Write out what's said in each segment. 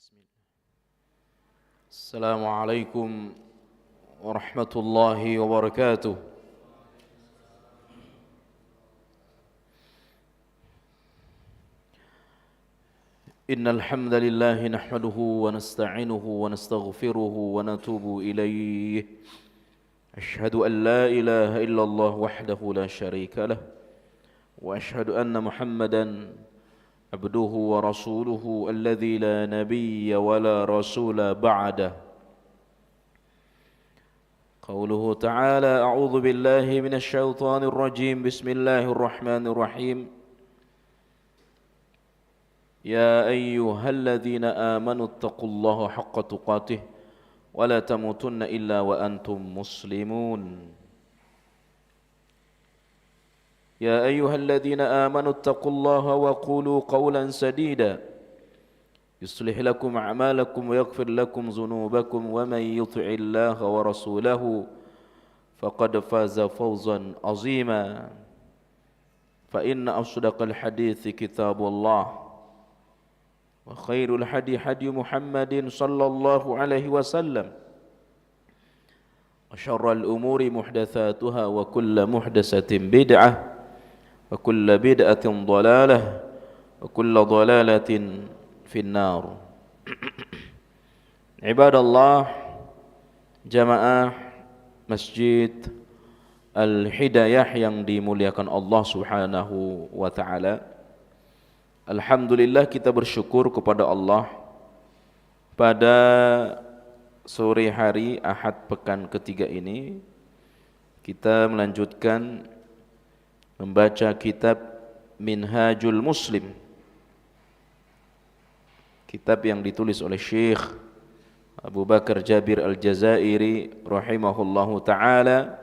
Bismillah. Assalamualaikum warahmatullahi wabarakatuh. Innal hamdalillah nahmaduhu wa nasta'inuhu wa nastaghfiruhu wa natubu ilayh. Ashhadu an la ilaha illallah wahdahu la syarika lah wa ashhadu anna Muhammadan abduhu wa rasuluhu alladzi la nabiyya wa la rasula ba'dah. Qauluhu ta'ala a'udzu billahi minasy syaithanir rajim. Bismillahirrahmanirrahim. Ya ayyuhalladzina amanu taqullaha haqqa tuqatih wa la tamutunna illa wa antum muslimun. يا أيها الذين آمنوا اتقوا الله وقولوا قولا سديدا يصلح لكم أعمالكم ويغفر لكم ذنوبكم ومن يطع الله ورسوله فقد فاز فوزا عظيما فإن أصدق الحديث كتاب الله وخير الهدي هدي محمد صلى الله عليه وسلم وشر الأمور محدثاتها وكل محدثة بدعة وكل بدعة ضلالة وكل ضلالة في النار. عباد الله jamaah Masjid Al-Hidayah yang dimuliakan Allah Subhanahu wa taala. Alhamdulillah kita bersyukur kepada Allah pada sore hari Ahad pekan ketiga ini kita melanjutkan membaca kitab Minhajul Muslim, kitab yang ditulis oleh Syekh Abu Bakar Jabir Al-Jazairi rahimahullahu ta'ala.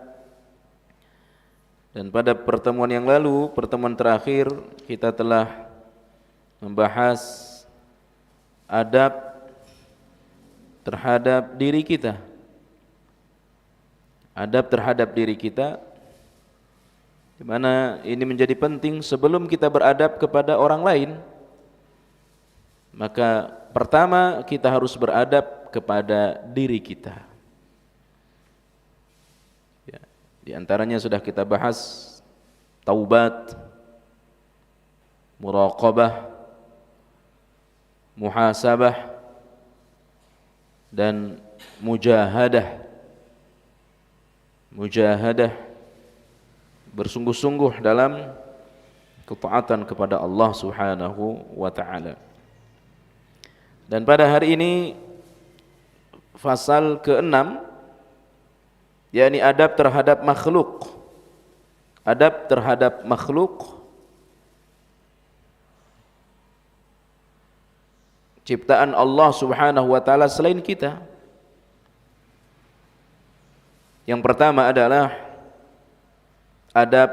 Dan pada pertemuan yang lalu, pertemuan terakhir, kita telah membahas adab terhadap diri kita. Adab terhadap diri kita, di mana ini menjadi penting sebelum kita beradab kepada orang lain. Maka pertama kita harus beradab kepada diri kita. Ya, di antaranya sudah kita bahas taubat, muraqabah, muhasabah, dan mujahadah. Mujahadah, bersungguh-sungguh dalam ketaatan kepada Allah Subhanahu wa taala. Dan pada hari ini fasal ke-6, yakni adab terhadap makhluk. Adab terhadap makhluk, ciptaan Allah Subhanahu wa taala selain kita. Yang pertama adalah adab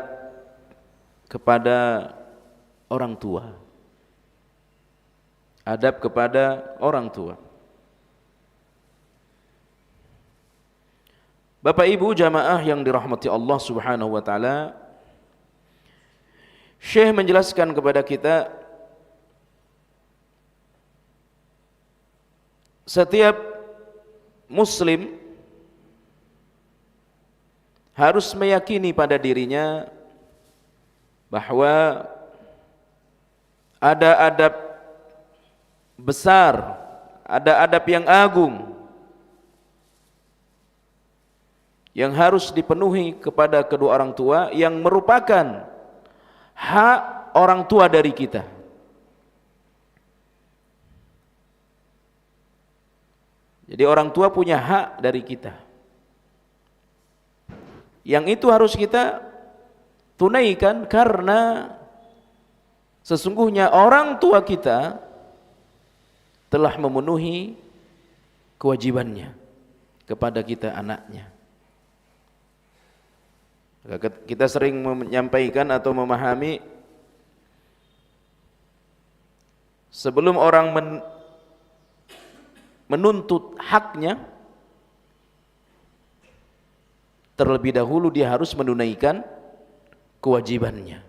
kepada orang tua. Adab kepada orang tua. Bapak Ibu jamaah yang dirahmati Allah Subhanahu wa taala, Syekh menjelaskan kepada kita setiap muslim harus meyakini pada dirinya bahwa ada adab besar, ada adab yang agung yang harus dipenuhi kepada kedua orang tua, yang merupakan hak orang tua dari kita. Jadi orang tua punya hak dari kita, yang itu harus kita tunaikan, karena sesungguhnya orang tua kita telah memenuhi kewajibannya kepada kita anaknya. Kita sering menyampaikan atau memahami, sebelum orang menuntut haknya, terlebih dahulu dia harus menunaikan kewajibannya.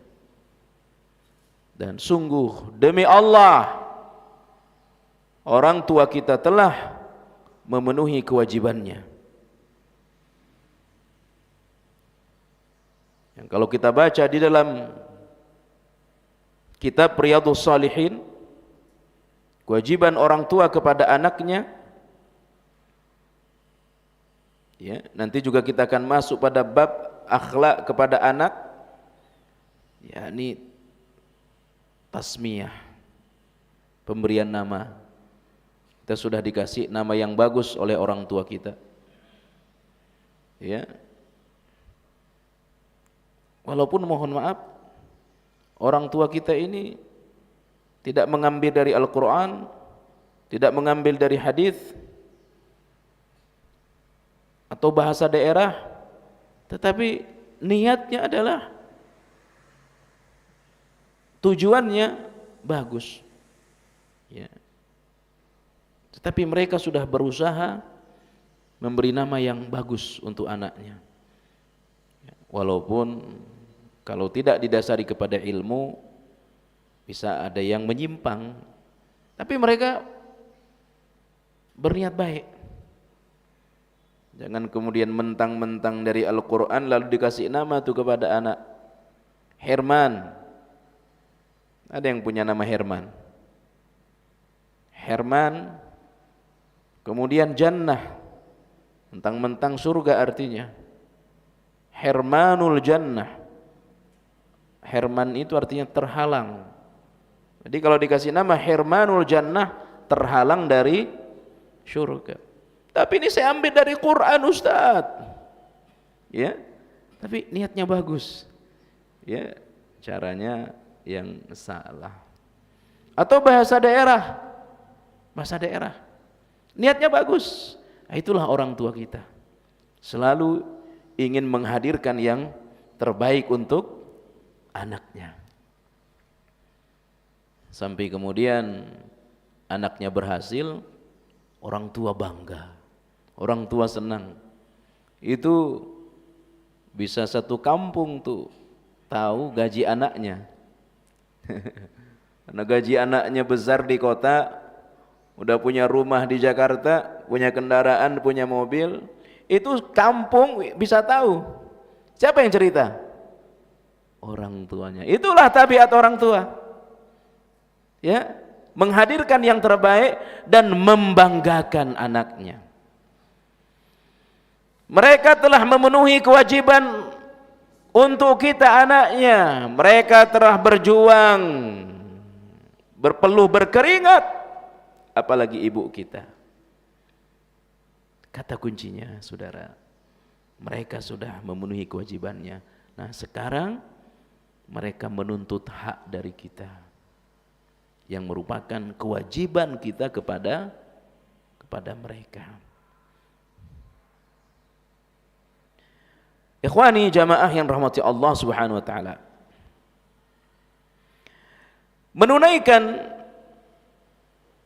Dan sungguh demi Allah, orang tua kita telah memenuhi kewajibannya. Yang kalau kita baca di dalam kitab Riyadhus Shalihin, kewajiban orang tua kepada anaknya, ya, nanti juga kita akan masuk pada bab akhlak kepada anak, yakni tasmiyah, pemberian nama. Kita sudah dikasih nama yang bagus oleh orang tua kita, ya. Walaupun mohon maaf, orang tua kita ini tidak mengambil dari Al-Quran, tidak mengambil dari hadis atau bahasa daerah, tetapi niatnya adalah, tujuannya bagus, ya. Tetapi mereka sudah berusaha memberi nama yang bagus untuk anaknya, walaupun kalau tidak didasari kepada ilmu bisa ada yang menyimpang, tapi mereka berniat baik. Jangan kemudian mentang-mentang dari Al-Quran lalu dikasih nama tuh kepada anak. Herman, ada yang punya nama Herman? Herman, kemudian Jannah, mentang-mentang surga artinya. Hermanul Jannah, Herman itu artinya terhalang. Jadi kalau dikasih nama Hermanul Jannah, terhalang dari surga. Tapi ini saya ambil dari Quran, Ustaz, ya, tapi niatnya bagus, ya, caranya yang salah. Atau bahasa daerah, niatnya bagus. Nah, itulah orang tua kita, selalu ingin menghadirkan yang terbaik untuk anaknya, sampai kemudian anaknya berhasil, orang tua bangga, orang tua senang. Itu bisa satu kampung tuh tahu gaji anaknya. Karena gaji anaknya besar di kota, udah punya rumah di Jakarta, punya kendaraan, punya mobil, itu kampung bisa tahu. Siapa yang cerita? Orang tuanya. Itulah tabiat orang tua, ya, menghadirkan yang terbaik dan membanggakan anaknya. Mereka telah memenuhi kewajiban untuk kita anaknya. Mereka telah berjuang, berpeluh berkeringat, apalagi ibu kita. Kata kuncinya, saudara, mereka sudah memenuhi kewajibannya. Nah, sekarang mereka menuntut hak dari kita, yang merupakan kewajiban kita kepada mereka. Ikhwani jamaah yang rahmati Allah Subhanahu wa taala, menunaikan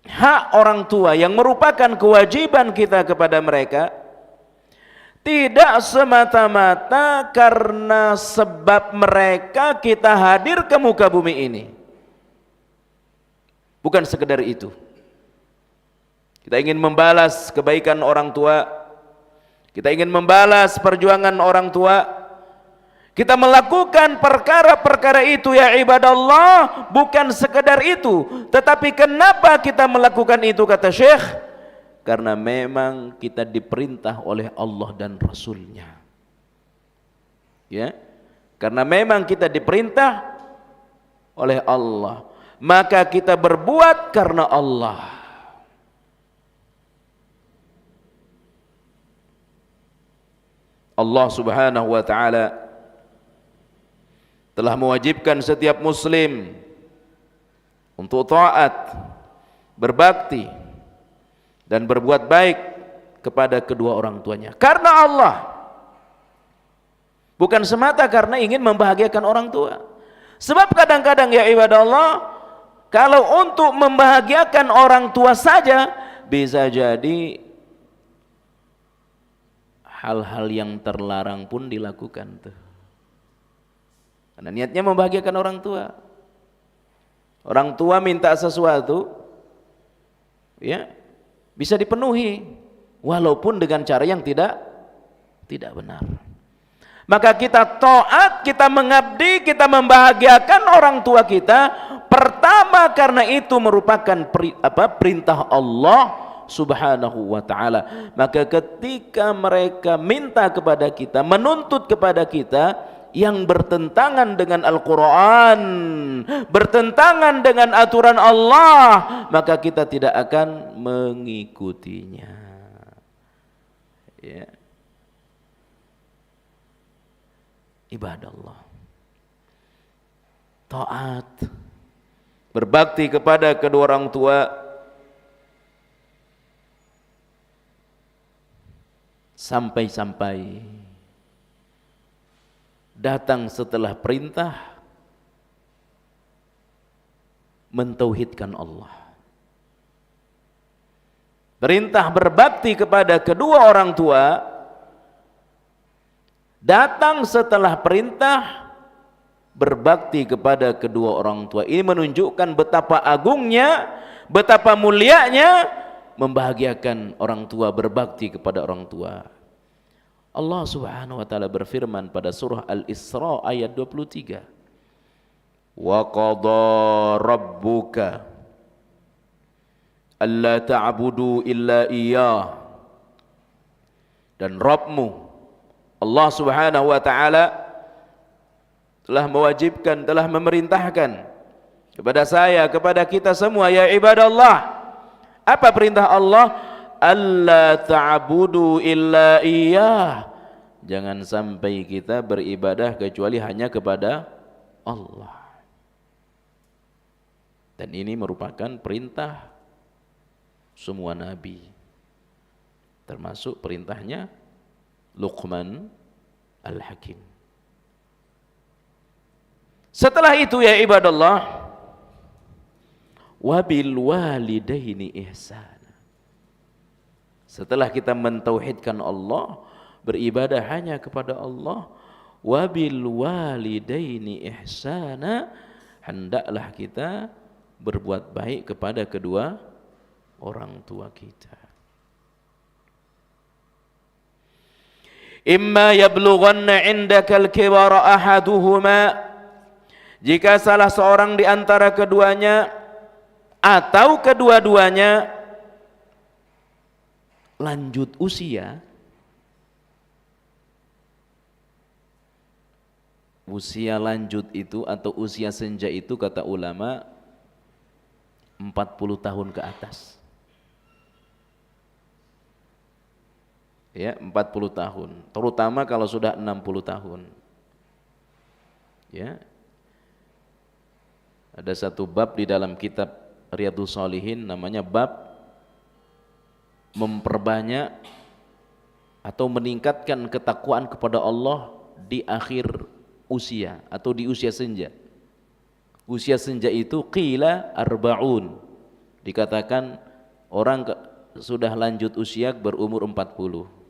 hak orang tua yang merupakan kewajiban kita kepada mereka tidak semata-mata karena sebab mereka kita hadir ke muka bumi ini. Bukan sekedar itu. Kita ingin membalas kebaikan orang tua, kita ingin membalas perjuangan orang tua, kita melakukan perkara-perkara itu, ya ibadallah, bukan sekedar itu. Tetapi kenapa kita melakukan itu, kata Syekh? Karena memang kita diperintah oleh Allah dan Rasulnya, ya. Karena memang kita diperintah oleh Allah, maka kita berbuat karena Allah. Allah Subhanahu wa taala telah mewajibkan setiap muslim untuk taat, berbakti dan berbuat baik kepada kedua orang tuanya karena Allah, bukan semata karena ingin membahagiakan orang tua. Sebab kadang-kadang, ya ibadallah, kalau untuk membahagiakan orang tua saja bisa jadi hal-hal yang terlarang pun dilakukan tuh, karena niatnya membahagiakan orang tua. Orang tua minta sesuatu, ya, bisa dipenuhi walaupun dengan cara yang tidak benar. Maka kita taat, kita mengabdi, kita membahagiakan orang tua kita pertama karena itu merupakan perintah Allah Subhanahu wa taala. Maka ketika mereka minta kepada kita, menuntut kepada kita yang bertentangan dengan Al-Quran, bertentangan dengan aturan Allah, maka kita tidak akan mengikutinya. Ya. Ibadah Allah, taat, berbakti kepada kedua orang tua, sampai-sampai datang setelah perintah mentauhidkan Allah. Perintah berbakti kepada kedua orang tua datang setelah perintah berbakti kepada kedua orang tua. Ini menunjukkan betapa agungnya, betapa mulianya membahagiakan orang tua, berbakti kepada orang tua. Allah Subhanahu wa taala berfirman pada surah Al-Isra ayat 23. Wa qada rabbuka alla ta'budu illa iyyah. Dan Rabbmu Allah Subhanahu wa taala telah mewajibkan, telah memerintahkan kepada saya, kepada kita semua, ya ibadallah. Apa perintah Allah? Alla ta'budu illa iyyah. Jangan sampai kita beribadah kecuali hanya kepada Allah. Dan ini merupakan perintah semua nabi. Termasuk perintahnya Luqman Al-Hakim. Setelah itu ya ibadallah, wabil walidaini ihsana. Setelah kita mentauhidkan Allah, beribadah hanya kepada Allah, wabil walidaini ihsana, hendaklah kita berbuat baik kepada kedua orang tua kita. Imma yablughanna 'indaka al-kibara ahaduhuma, jika salah seorang di antara keduanya atau kedua-duanya lanjut usia, usia lanjut itu atau usia senja itu kata ulama 40 tahun ke atas. Ya, 40 tahun, terutama kalau sudah 60 tahun. Ya. Ada satu bab di dalam kitab Riyadhus Shalihin namanya bab memperbanyak atau meningkatkan ketakwaan kepada Allah di akhir usia atau di usia senja. Usia senja itu qila arba'un. Dikatakan orang sudah lanjut usia berumur 40.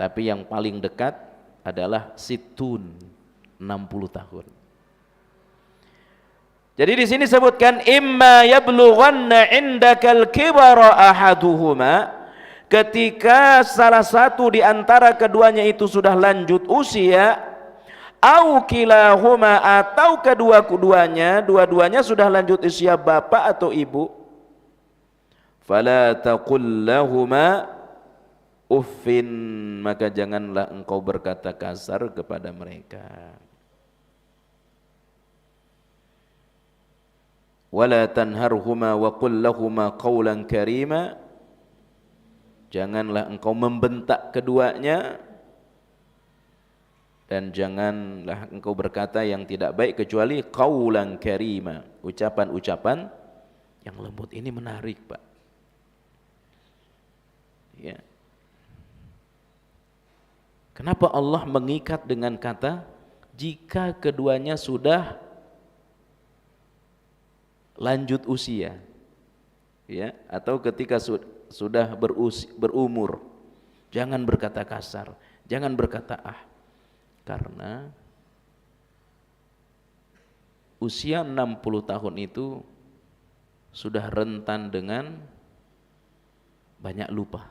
Tapi yang paling dekat adalah situn, 60 tahun. Jadi di sini sebutkan imma yablughanna 'indakal kibara ahaduhuma, ketika salah satu di antara keduanya itu sudah lanjut usia, au kilahuma, atau kedua-duanya sudah lanjut usia bapak atau ibu, fala taqul lahuma uffin, maka janganlah engkau berkata kasar kepada mereka. Wala tanharhuma wa qul lahuma qawlan karima, janganlah engkau membentak keduanya dan janganlah engkau berkata yang tidak baik kecuali qawlan karima, ucapan-ucapan yang lembut. Ini menarik, Pak. Ya. Kenapa Allah mengikat dengan kata jika keduanya sudah lanjut usia, ya, atau ketika sudah berumur, jangan berkata kasar, jangan berkata karena usia 60 tahun itu sudah rentan dengan banyak lupa.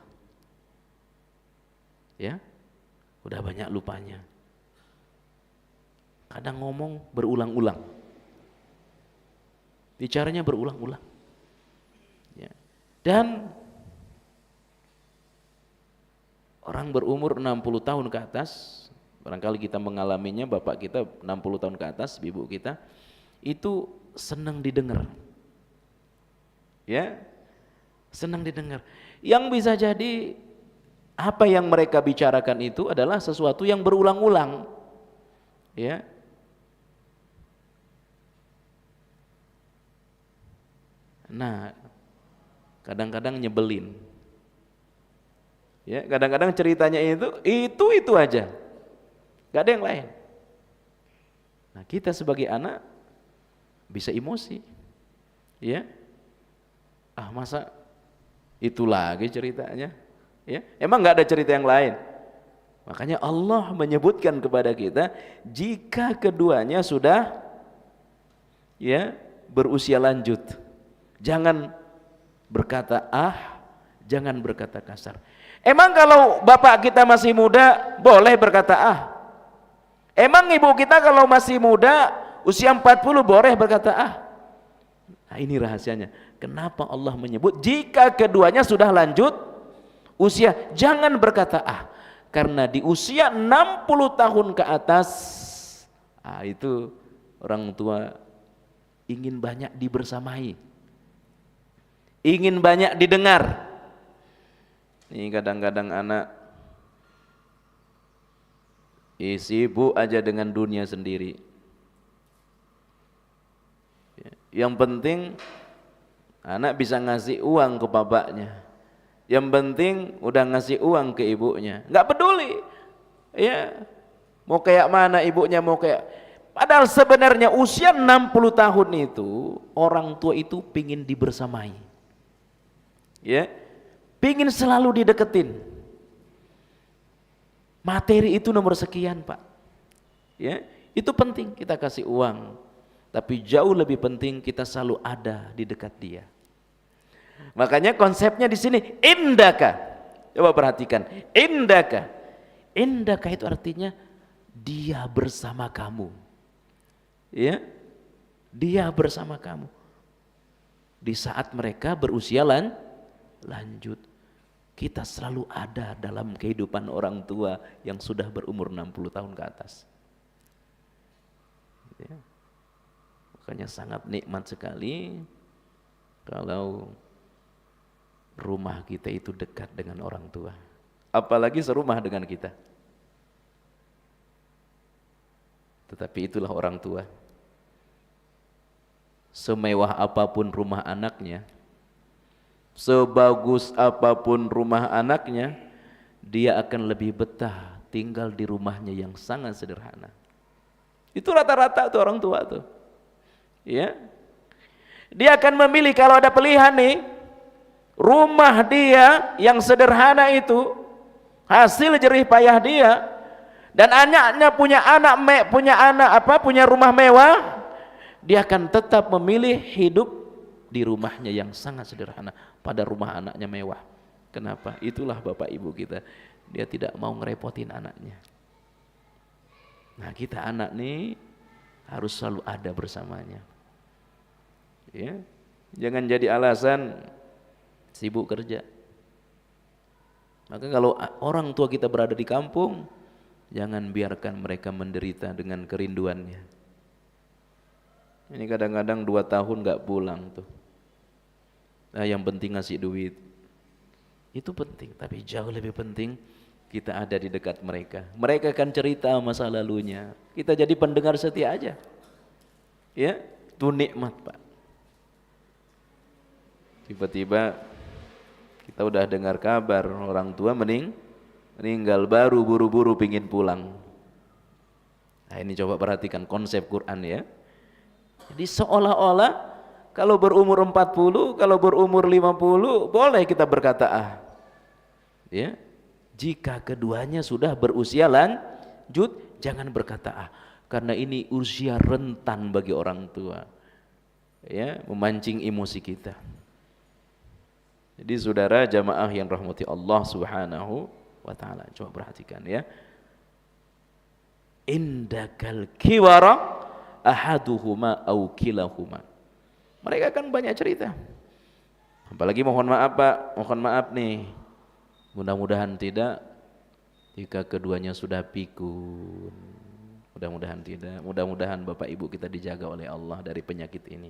Ya, udah banyak lupanya. Kadang ngomong berulang-ulang. Bicaranya berulang-ulang. Ya. Dan orang berumur 60 tahun ke atas, barangkali kita mengalaminya, bapak kita 60 tahun ke atas, ibu kita, itu senang didengar. Ya, senang didengar. Yang bisa jadi apa yang mereka bicarakan itu adalah sesuatu yang berulang-ulang. Ya. Nah, kadang-kadang nyebelin. Ya, kadang-kadang ceritanya itu aja. Gak ada yang lain. Nah, kita sebagai anak bisa emosi. Ya. Masa itu lagi ceritanya? Ya, emang nggak ada cerita yang lain? Makanya Allah menyebutkan kepada kita, jika keduanya sudah ya berusia lanjut, jangan berkata jangan berkata kasar. Emang kalau bapak kita masih muda boleh berkata Emang ibu kita kalau masih muda usia 40 boleh berkata Nah, ini rahasianya. Kenapa Allah menyebut jika keduanya sudah lanjut usia, jangan berkata karena di usia 60 tahun ke atas itu orang tua ingin banyak dibersamai, ingin banyak didengar. Ini kadang-kadang anak sibuk aja dengan dunia sendiri. Yang penting anak bisa ngasih uang ke bapaknya. Yang penting udah ngasih uang ke ibunya. Nggak peduli. Ya. Mau kayak mana ibunya, mau kayak. Padahal sebenarnya usia 60 tahun itu orang tua itu pingin dibersamai. Ya. Pingin selalu dideketin. Materi itu nomor sekian, Pak. Ya. Itu penting kita kasih uang. Tapi jauh lebih penting kita selalu ada di dekat dia. Makanya konsepnya di sini indaka. Coba perhatikan, indaka. Indaka itu artinya dia bersama kamu. Ya. Dia bersama kamu. Di saat mereka berusia lanjut. Kita selalu ada dalam kehidupan orang tua yang sudah berumur 60 tahun ke atas. Ya. Makanya sangat nikmat sekali kalau rumah kita itu dekat dengan orang tua. Apalagi serumah dengan kita. Tetapi itulah orang tua. Semewah apapun rumah anaknya, sebagus apapun rumah anaknya, dia akan lebih betah tinggal di rumahnya yang sangat sederhana. Itu rata-rata tuh orang tua tuh. Ya, dia akan memilih kalau ada pilihan nih, rumah dia yang sederhana itu hasil jerih payah dia, dan anaknya punya rumah mewah, dia akan tetap memilih hidup di rumahnya yang sangat sederhana pada rumah anaknya mewah. Kenapa? Itulah bapak ibu kita, dia tidak mau ngerepotin anaknya. Nah, kita anak nih harus selalu ada bersamanya. Ya, jangan jadi alasan sibuk kerja. Maka kalau orang tua kita berada di kampung, jangan biarkan mereka menderita dengan kerinduannya. Ini kadang-kadang 2 tahun nggak pulang tuh. Nah, yang penting ngasih duit. Itu penting, tapi jauh lebih penting kita ada di dekat mereka. Mereka akan cerita masa lalunya. Kita jadi pendengar setia aja. Ya, itu nikmat, Pak. Tiba-tiba kita udah dengar kabar orang tua meninggal, baru buru-buru pingin pulang. Nah, ini coba perhatikan konsep Quran ya. Jadi seolah-olah kalau berumur 40, kalau berumur 50 boleh kita berkata ya. Jika keduanya sudah berusia lanjut, jangan berkata karena ini usia rentan bagi orang tua. Ya, memancing emosi kita. Jadi saudara jamaah yang rahmati Allah Subhanahu wa taala, coba perhatikan ya. Indakal kiwara ahaduhuma au kilahuma. Mereka kan banyak cerita. Apalagi mohon maaf Pak, mohon maaf nih. Mudah-mudahan tidak jika keduanya sudah pikun. Mudah-mudahan tidak. Mudah-mudahan Bapak Ibu kita dijaga oleh Allah dari penyakit ini.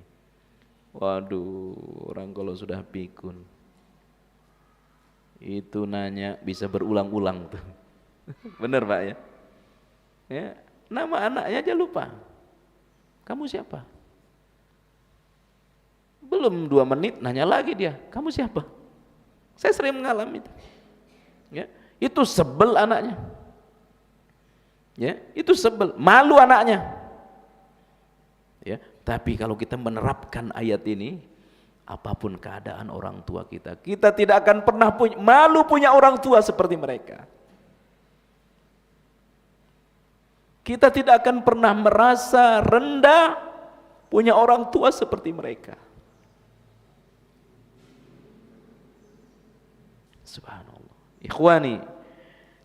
Waduh, orang kalau sudah pikun itu nanya bisa berulang-ulang tuh. Bener Pak ya? Ya, nama anaknya aja lupa. Kamu siapa? Belum 2 menit nanya lagi dia, kamu siapa? Saya sering mengalami itu. Ya, itu sebel anaknya. Ya, itu sebel, malu anaknya. Ya, tapi kalau kita menerapkan ayat ini, apapun keadaan orang tua kita, kita tidak akan pernah malu punya orang tua seperti mereka. Kita tidak akan pernah merasa rendah punya orang tua seperti mereka. Subhanallah. Ikhwani,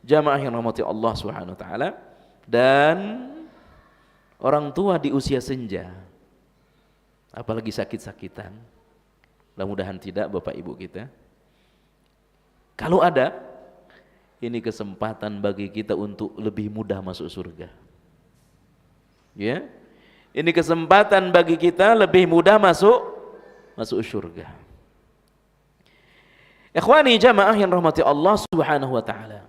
jamaah yang rahmati Allah Subhanahu wa taala, dan orang tua di usia senja, apalagi sakit-sakitan, mudah-mudahan tidak Bapak Ibu kita. Kalau ada, ini kesempatan bagi kita untuk lebih mudah masuk surga. Ya. Ini kesempatan bagi kita lebih mudah masuk surga. Ikhwani jamaah yang rahmati Allah Subhanahu wa taala.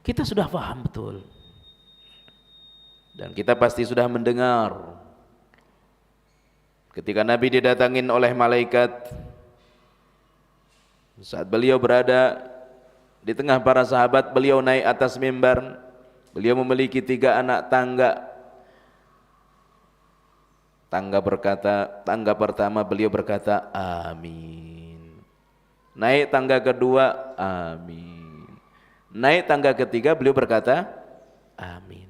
Kita sudah paham betul. Dan kita pasti sudah mendengar ketika Nabi didatangin oleh malaikat, saat beliau berada di tengah para sahabat, beliau naik atas mimbar, beliau memiliki 3 anak tangga. Tangga pertama beliau berkata amin. Naik tangga kedua amin. Naik tangga ketiga beliau berkata amin.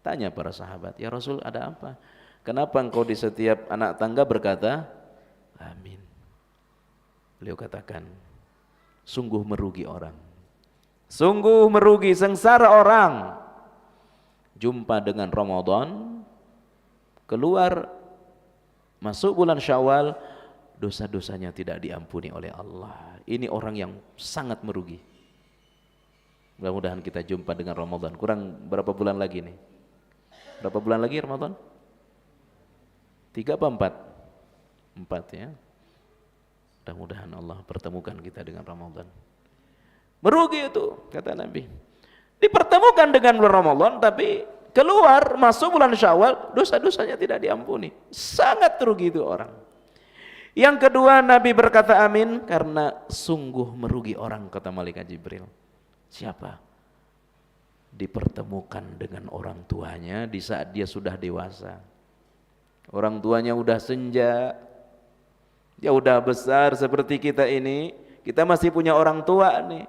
Tanya para sahabat, ya Rasul ada apa? Kenapa engkau di setiap anak tangga berkata amin? Beliau katakan, sungguh merugi orang. Sungguh merugi, sengsara orang. Jumpa dengan Ramadan, keluar masuk bulan Syawal, dosa-dosanya tidak diampuni oleh Allah. Ini orang yang sangat merugi. Mudah-mudahan kita jumpa dengan Ramadan. Kurang berapa bulan lagi nih? Berapa bulan lagi Ramadan? 3 apa 4? 4 ya. Mudah-mudahan Allah pertemukan kita dengan Ramadan. Merugi itu, kata Nabi. Dipertemukan dengan bulan Ramadan, tapi keluar masuk bulan Syawal, dosa-dosanya tidak diampuni. Sangat rugi itu orang. Yang kedua, Nabi berkata amin karena sungguh merugi orang, kata malaikat Jibril. Siapa? Dipertemukan dengan orang tuanya di saat dia sudah dewasa. Orang tuanya udah senja, dia udah besar seperti kita ini. Kita masih punya orang tua nih.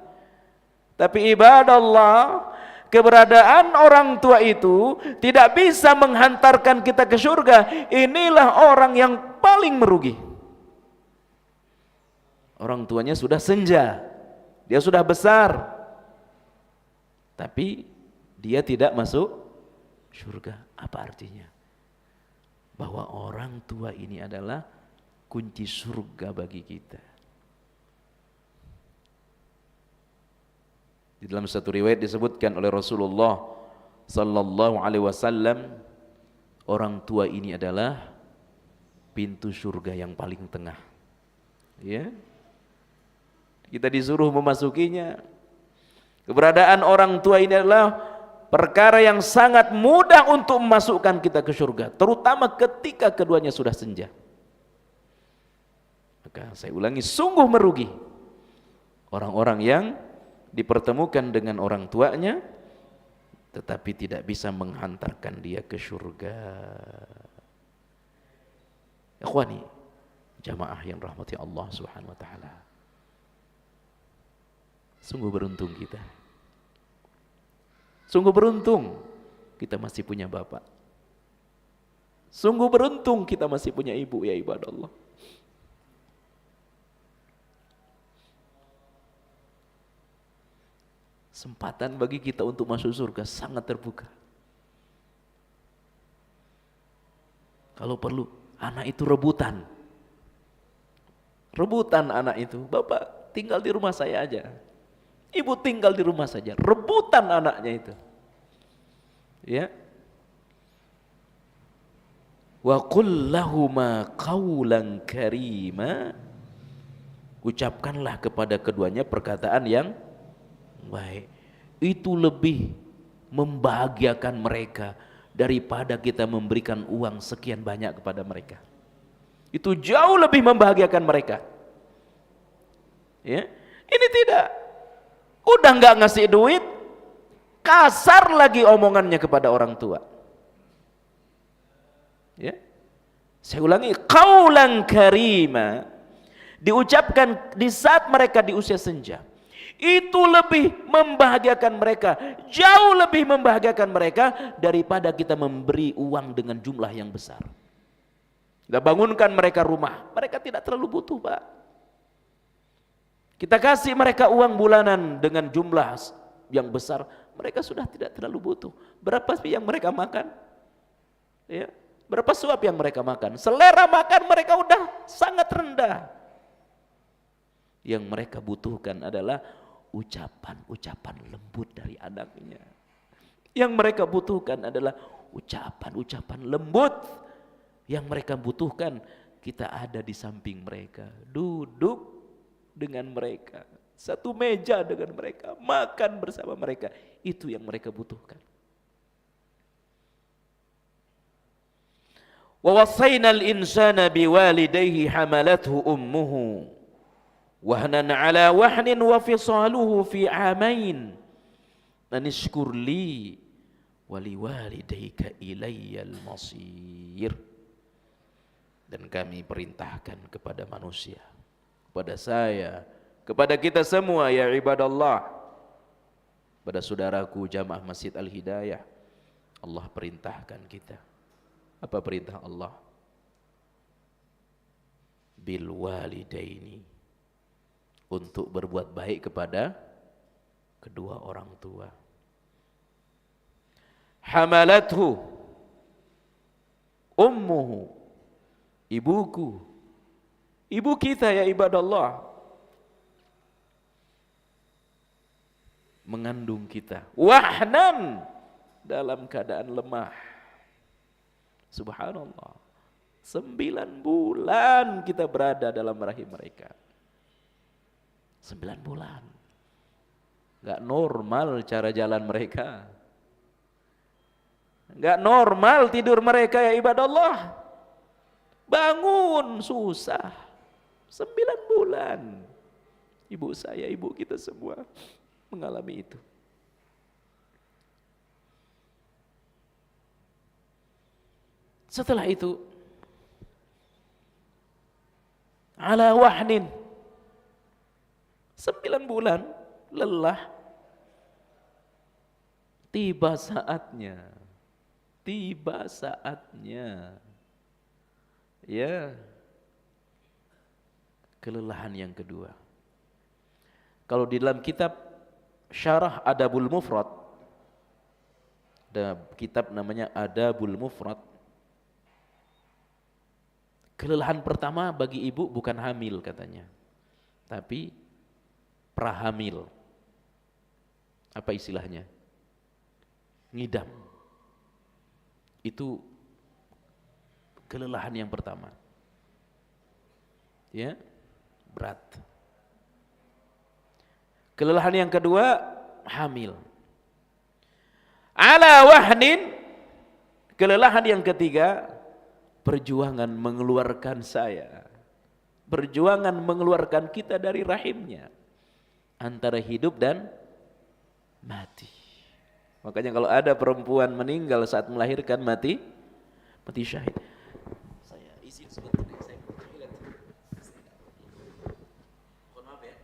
Tapi ibadallah, keberadaan orang tua itu tidak bisa menghantarkan kita ke surga. Inilah orang yang paling merugi. Orang tuanya sudah senja, dia sudah besar, tapi dia tidak masuk surga. Apa artinya? Bahwa orang tua ini adalah kunci surga bagi kita. Di dalam satu riwayat disebutkan oleh Rasulullah sallallahu alaihi wasallam, orang tua ini adalah pintu surga yang paling tengah. Ya. Kita disuruh memasukinya. Keberadaan orang tua ini adalah perkara yang sangat mudah untuk memasukkan kita ke surga, terutama ketika keduanya sudah senja. Maka saya ulangi, sungguh merugi orang-orang yang dipertemukan dengan orang tuanya tetapi tidak bisa menghantarkan dia ke surga. Ikhwani, jamaah yang rahmati Allah Subhanahu wa taala. Sungguh beruntung kita. Sungguh beruntung kita masih punya bapak. Sungguh beruntung kita masih punya ibu, ya ibadallah. Kesempatan bagi kita untuk masuk surga sangat terbuka. Kalau perlu, anak itu rebutan. Rebutan anak itu, bapak tinggal di rumah saya aja. Ibu tinggal di rumah saja. Rebutan anaknya itu. Ya. Wa qul lahuma qawlan karima. Ucapkanlah kepada keduanya perkataan yang baik. Itu lebih membahagiakan mereka daripada kita memberikan uang sekian banyak kepada mereka. Itu jauh lebih membahagiakan mereka. Ya. Ini tidak. Udah nggak ngasih duit, kasar lagi omongannya kepada orang tua. Ya. Saya ulangi, qaulan karima diucapkan di saat mereka di usia senja. Itu lebih membahagiakan mereka, jauh lebih membahagiakan mereka daripada kita memberi uang dengan jumlah yang besar. Kita bangunkan mereka rumah, mereka tidak terlalu butuh, Pak. Kita kasih mereka uang bulanan dengan jumlah yang besar, mereka sudah tidak terlalu butuh. Berapa sih yang mereka makan? Ya, berapa suap yang mereka makan? Selera makan mereka udah sangat rendah. Yang mereka butuhkan adalah ucapan-ucapan lembut dari anaknya. Yang mereka butuhkan adalah ucapan-ucapan lembut. Yang mereka butuhkan, kita ada di samping mereka, duduk dengan mereka, satu meja dengan mereka, makan bersama mereka. Itu yang mereka butuhkan. Wa wasainal insana biwalidayhi hamalathu ummuhu wahnan ala wahnin wa fisaluhu fi amain anishkur li wa liwalidayka ilayyal masir. Dan kami perintahkan kepada manusia, kepada saya, kepada kita semua ya ibadallah, pada saudaraku jamaah Masjid Al-Hidayah, Allah perintahkan kita. Apa perintah Allah? Bil walidaini, untuk berbuat baik kepada kedua orang tua. Hamalathu ummuhu, ibuku, ibu kita ya ibadallah, mengandung kita, wahnan, dalam keadaan lemah. Subhanallah, 9 bulan kita berada dalam rahim mereka. 9 bulan. Gak normal cara jalan mereka, gak normal tidur mereka ya ibadallah. Bangun susah. 9 bulan. Ibu saya, ibu kita semua mengalami itu. Setelah itu, ala wahnin, 9 bulan lelah. Tiba saatnya, ya, kelelahan yang kedua. Kalau di dalam kitab Syarah Adabul Mufrad, ada kitab namanya Adabul Mufrad. Kelelahan pertama bagi ibu bukan hamil katanya, tapi prahamil. Apa istilahnya? Ngidam. Itu kelelahan yang pertama. Ya, berat. Kelelahan yang kedua, hamil. Ala wahnin, kelelahan yang ketiga, perjuangan mengeluarkan saya. Perjuangan mengeluarkan kita dari rahimnya. Antara hidup dan mati. Makanya kalau ada perempuan meninggal saat melahirkan, mati syahid. Saya izin sebentar, saya mau toilet. Mohon maaf ya.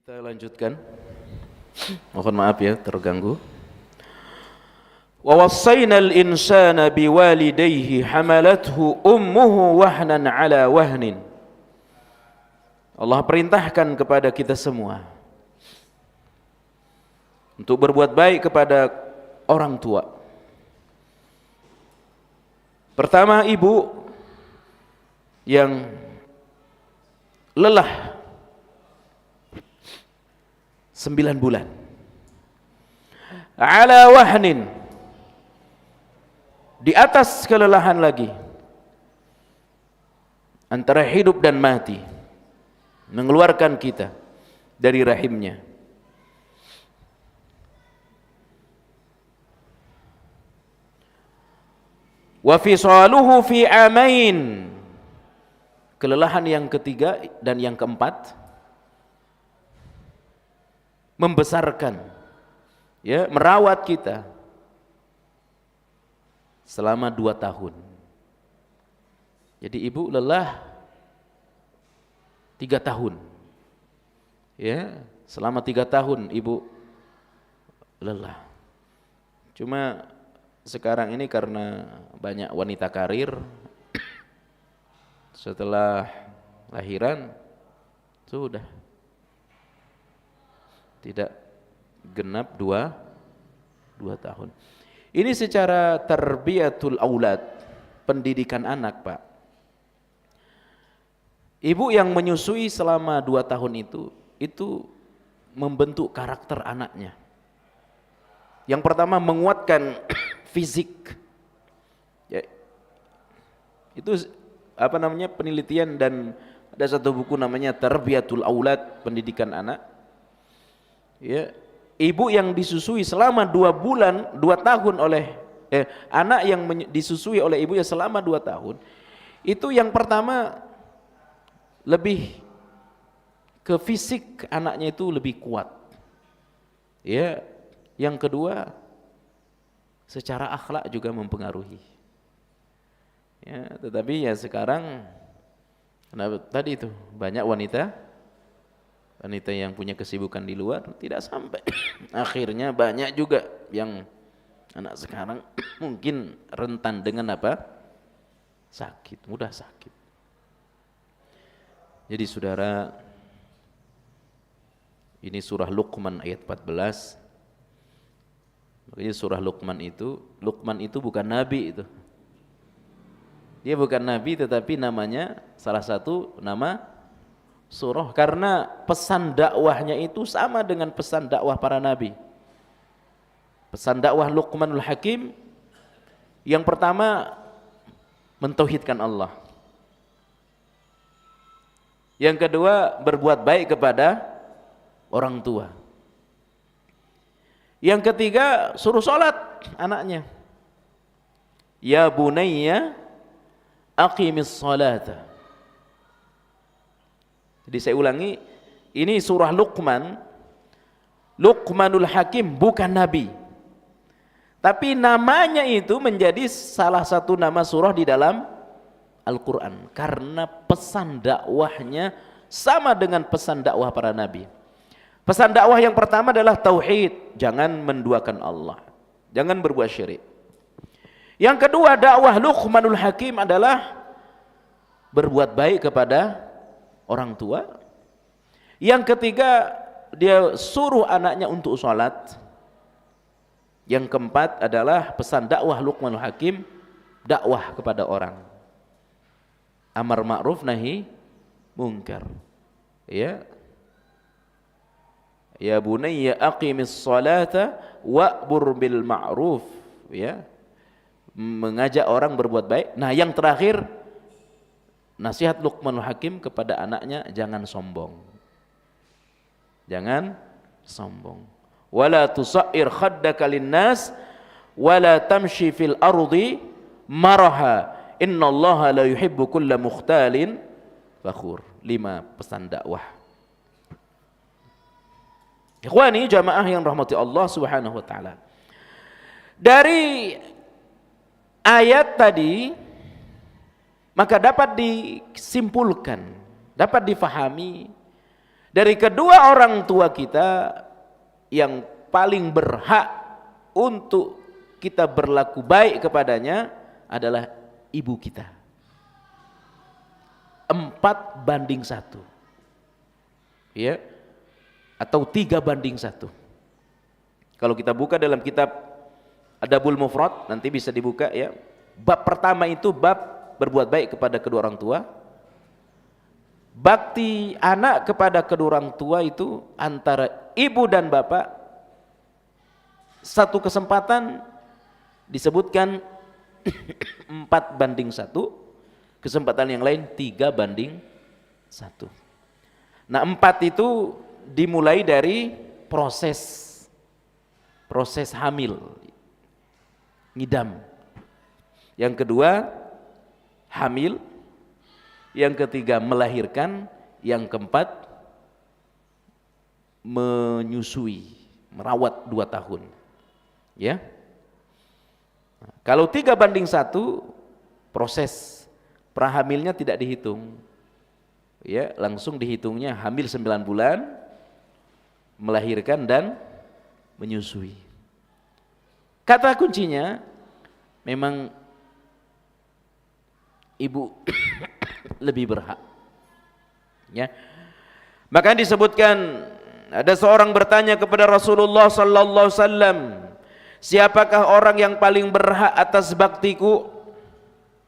Kita lanjutkan. Mohon maaf ya terganggu. Wa wassaynal insana biwalidayhi hamalathu ummuhu wahnan ala wahnin. Allah perintahkan kepada kita semua untuk berbuat baik kepada orang tua. Pertama, ibu yang lelah 9 bulan ala wahnin, di atas kelelahan lagi, antara hidup dan mati, mengeluarkan kita dari rahimnya. Wa fisaluhu fi amain, kelelahan yang ketiga dan yang keempat, membesarkan, ya, merawat kita selama 2 tahun. Jadi ibu lelah 3 tahun, ya, selama 3 tahun ibu lelah. Cuma sekarang ini karena banyak wanita karir setelah lahiran sudah tidak genap 2 tahun. Ini secara tarbiyatul aulad, pendidikan anak, Pak. Ibu yang menyusui selama 2 tahun itu membentuk karakter anaknya. Yang pertama, menguatkan fisik. Ya, itu penelitian, dan ada satu buku namanya Tarbiyatul Aulad, pendidikan anak. Ya, ibu yang disusui selama 2 tahun oleh anak yang disusui oleh ibunya selama 2 tahun, itu yang pertama lebih ke fisik, anaknya itu lebih kuat. Ya, yang kedua secara akhlak juga mempengaruhi. Ya, tetapi ya sekarang tadi itu banyak wanita yang punya kesibukan di luar, tidak sampai. Akhirnya banyak juga yang anak sekarang mungkin rentan dengan sakit, mudah sakit. Jadi saudara, ini surah Luqman ayat 14. Makanya surah Luqman itu bukan nabi itu. Dia bukan nabi, tetapi namanya salah satu nama surah, karena pesan dakwahnya itu sama dengan pesan dakwah para nabi. Pesan dakwah Luqmanul Hakim yang pertama mentauhidkan Allah. Yang kedua berbuat baik kepada orang tua. Yang ketiga suruh sholat anaknya. Ya bunayya aqimis sholata. Jadi saya ulangi, ini surah Luqman, Luqmanul Hakim, bukan nabi. Tapi namanya itu menjadi salah satu nama surah di dalam Al-Quran, karena pesan dakwahnya sama dengan pesan dakwah para nabi. Pesan dakwah yang pertama adalah tauhid, jangan menduakan Allah, jangan berbuat syirik. Yang kedua, dakwah Luqmanul Hakim adalah berbuat baik kepada orang tua. Yang ketiga, dia suruh anaknya untuk sholat. Yang keempat adalah pesan dakwah Luqmanul Hakim, dakwah kepada orang, amar ma'ruf nahi munkar. Ya, ya bunayya aqimis salata wa'mur bil ma'ruf. Ya, mengajak orang berbuat baik. Nah, yang terakhir, nasihat Luqmanul Hakim kepada anaknya, jangan sombong. Jangan sombong. Wala tusair khaddaka linnas wala tamshi fil ardi maraha innallaha la yuhibbu kulla mukhtalin fakhur. 5 pesan dakwah. Ikhwani jamaah yang rahmati Allah Subhanahu wa taala. Dari ayat tadi maka dapat disimpulkan, dapat difahami Dari kedua orang tua kita, yang paling berhak untuk kita berlaku baik kepadanya adalah ibu kita. 4:1, ya, atau 3:1. Kalau kita buka dalam kitab Adabul Mufrad, nanti bisa dibuka ya. Bab pertama itu bab berbuat baik kepada kedua orang tua. Bakti anak kepada kedua orang tua itu antara ibu dan bapak, satu kesempatan disebutkan 4:1, kesempatan yang lain 3:1. Nah, 4 itu dimulai dari proses hamil, ngidam. Yang kedua hamil, yang ketiga melahirkan, yang keempat menyusui, merawat 2 tahun. Ya. Kalau 3:1, proses prahamilnya tidak dihitung. Ya, langsung dihitungnya hamil 9 bulan, melahirkan dan menyusui. Kata kuncinya memang ibu lebih berhak. Ya. Maka disebutkan ada seorang bertanya kepada Rasulullah sallallahu alaihi wasallam, siapakah orang yang paling berhak atas baktiku?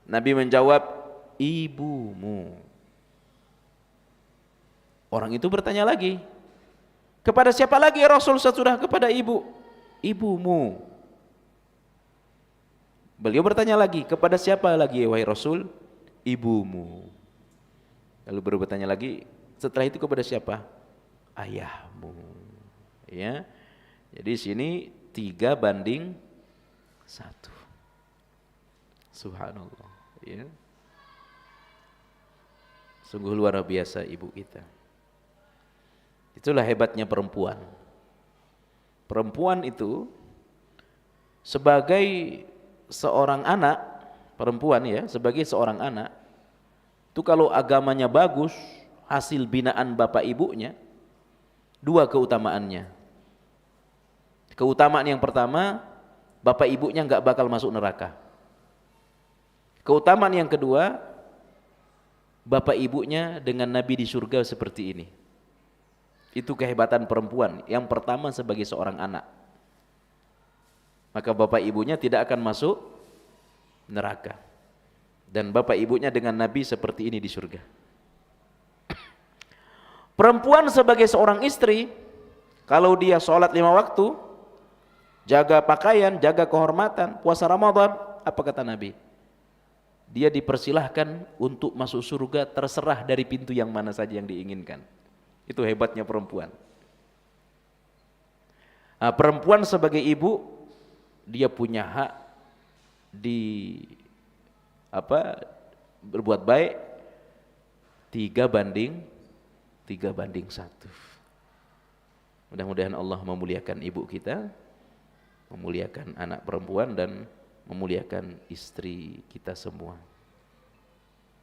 Nabi menjawab, ibumu. Orang itu bertanya lagi, kepada siapa lagi ya Rasul sesudah kepada ibu? Ibumu. Beliau bertanya lagi, kepada siapa lagi wahai Rasul? Ibumu. Lalu baru bertanya lagi, setelah itu kepada siapa? Ayahmu. Ya. Jadi sini 3:1. Subhanallah. Ya. Sungguh luar biasa ibu kita. Itulah hebatnya perempuan. Perempuan itu sebagai seorang anak, perempuan ya, sebagai seorang anak, itu kalau agamanya bagus, hasil binaan bapak ibunya, 2 keutamaannya. Keutamaan yang pertama, bapak ibunya nggak bakal masuk neraka. Keutamaan yang kedua, bapak ibunya dengan Nabi di surga seperti ini. Itu kehebatan perempuan. Yang pertama sebagai seorang anak, maka bapak ibunya tidak akan masuk neraka. Dan bapak ibunya dengan Nabi seperti ini di surga. Perempuan sebagai seorang istri, kalau dia sholat 5 waktu, jaga pakaian, jaga kehormatan, puasa Ramadan, apa kata Nabi? Dia dipersilahkan untuk masuk surga terserah dari pintu yang mana saja yang diinginkan. Itu hebatnya perempuan. Nah, perempuan sebagai ibu, dia punya hak berbuat baik 3:1. Mudah-mudahan Allah memuliakan ibu kita, memuliakan anak perempuan, dan memuliakan istri kita semua.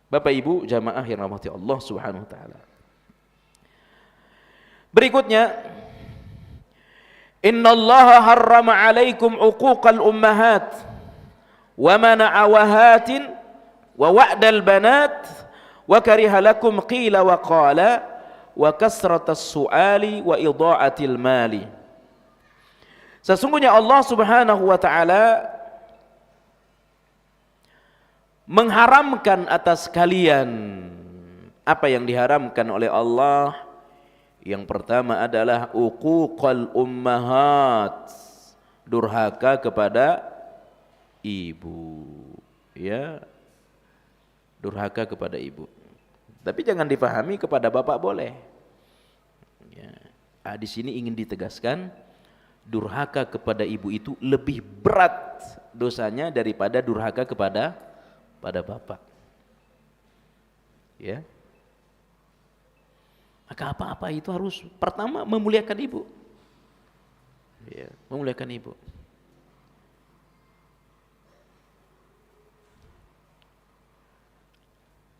Bapak Ibu jamaah yang rahmati Allah Subhanahu wa taala. Berikutnya, innallaha harrama 'alaikum 'uquqal ummahat wa mana'a wahatin wa wa'dal banat wa kariha lakum qila wa qala wa kasratas su'ali wa idha'atil mali. Sesungguhnya Allah Subhanahu wa taala mengharamkan atas kalian apa yang diharamkan oleh Allah. Yang pertama adalah uquqal ummahat, durhaka kepada ibu, ya, durhaka kepada ibu. Tapi jangan dipahami kepada bapak boleh. Ya. Di sini ingin ditegaskan, durhaka kepada ibu itu lebih berat dosanya daripada durhaka kepada bapak. Ya. Maka apa-apa itu harus pertama memuliakan ibu. Ya, memuliakan ibu.